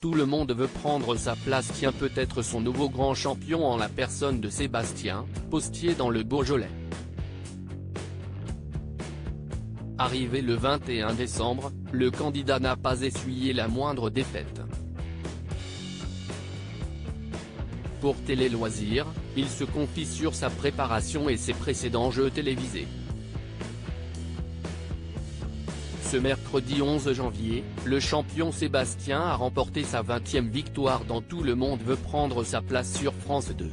tout le monde veut prendre sa place tient peut-être son nouveau grand champion en la personne de Sébastien, postier dans le Beaujolais. Arrivé le 21 décembre, le candidat n'a pas essuyé la moindre défaite. Pour Télé Loisirs, il se confie sur sa préparation et ses précédents jeux télévisés. Ce mercredi 11 janvier, le champion Sébastien a remporté sa 20e victoire dans Tout le monde veut prendre sa place sur France 2.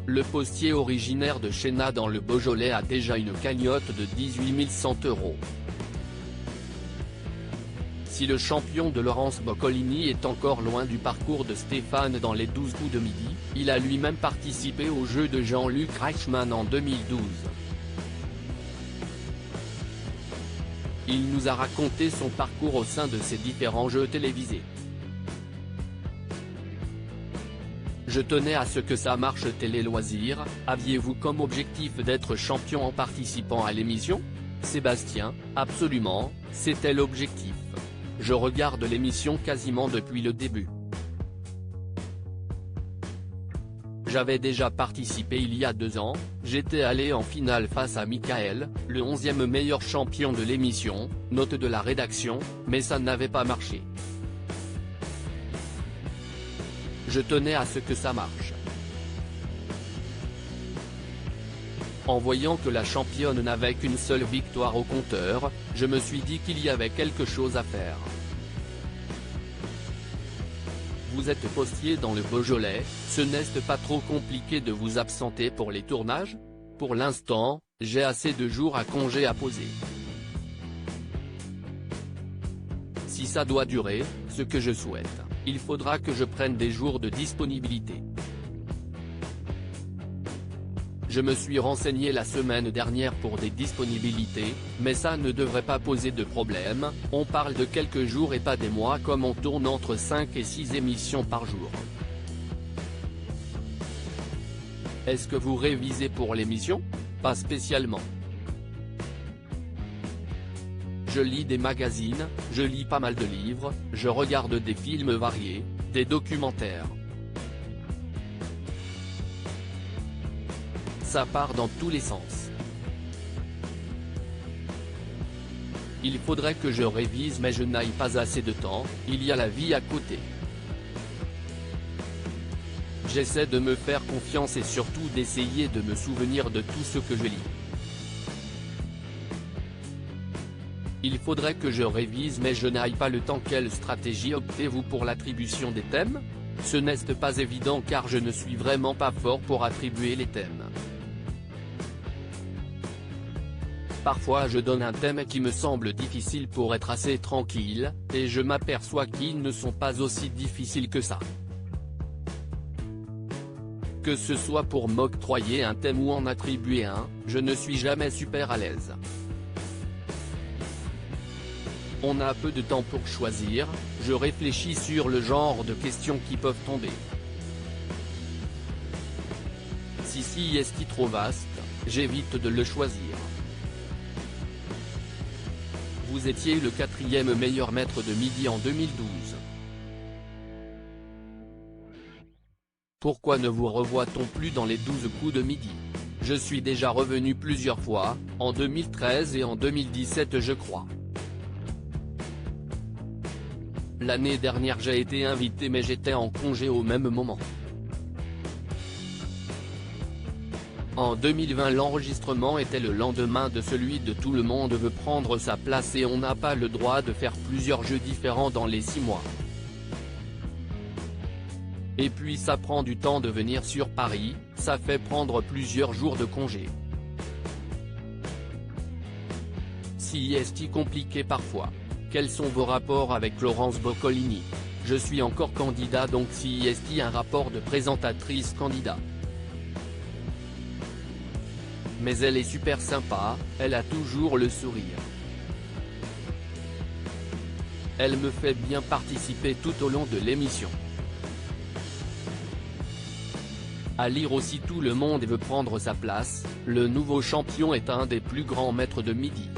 Le postier originaire de Chénat dans le Beaujolais a déjà une cagnotte de 18 100 €. Si le champion de Laurence Boccolini est encore loin du parcours de Stéphane dans les 12 coups de midi, il a lui-même participé au jeu de Jean-Luc Reichmann en 2012. Il nous a raconté son parcours au sein de ces différents jeux télévisés. Je tenais à ce que ça marche. Télé Loisirs, aviez-vous comme objectif d'être champion en participant à l'émission ? Sébastien, absolument, c'était l'objectif. Je regarde l'émission quasiment depuis le début. J'avais déjà participé il y a 2 ans, j'étais allé en finale face à Michael, le 11e meilleur champion de l'émission, note de la rédaction, mais ça n'avait pas marché. Je tenais à ce que ça marche. En voyant que la championne n'avait qu'une seule victoire au compteur, je me suis dit qu'il y avait quelque chose à faire. Vous êtes postier dans le Beaujolais, ce n'est pas trop compliqué de vous absenter pour les tournages ? Pour l'instant, j'ai assez de jours à congé à poser. Si ça doit durer, ce que je souhaite, il faudra que je prenne des jours de disponibilité. Je me suis renseigné la semaine dernière pour des disponibilités, mais ça ne devrait pas poser de problème, on parle de quelques jours et pas des mois comme on tourne entre 5 et 6 émissions par jour. Est-ce que vous révisez pour l'émission ? Pas spécialement. Je lis des magazines, je lis pas mal de livres, je regarde des films variés, des documentaires. Ça part dans tous les sens. Il faudrait que je révise mais je n'aille pas assez de temps, il y a la vie à côté. J'essaie de me faire confiance et surtout d'essayer de me souvenir de tout ce que je lis. Il faudrait que je révise mais je n'aille pas le temps. Quelle stratégie optez-vous pour l'attribution des thèmes ? Ce n'est pas évident car je ne suis vraiment pas fort pour attribuer les thèmes. Parfois je donne un thème qui me semble difficile pour être assez tranquille, et je m'aperçois qu'ils ne sont pas aussi difficiles que ça. Que ce soit pour m'octroyer un thème ou en attribuer un, je ne suis jamais super à l'aise. On a peu de temps pour choisir, je réfléchis sur le genre de questions qui peuvent tomber. Si est trop vaste, j'évite de le choisir. Vous étiez le 4e meilleur maître de midi en 2012. Pourquoi ne vous revoit-on plus dans les 12 coups de midi ? Je suis déjà revenu plusieurs fois, en 2013 et en 2017 je crois. L'année dernière j'ai été invité mais j'étais en congé au même moment. En 2020 l'enregistrement était le lendemain de celui de Tout le monde veut prendre sa place et on n'a pas le droit de faire plusieurs jeux différents dans les 6 mois. Et puis ça prend du temps de venir sur Paris, ça fait prendre plusieurs jours de congé. Si est compliqué parfois. Quels sont vos rapports avec Laurence Boccolini ? Je suis encore candidat donc si est un rapport de présentatrice candidat. Mais elle est super sympa, elle a toujours le sourire. Elle me fait bien participer tout au long de l'émission. À lire aussi Tout le monde veut prendre sa place, le nouveau champion est un des plus grands maîtres de midi.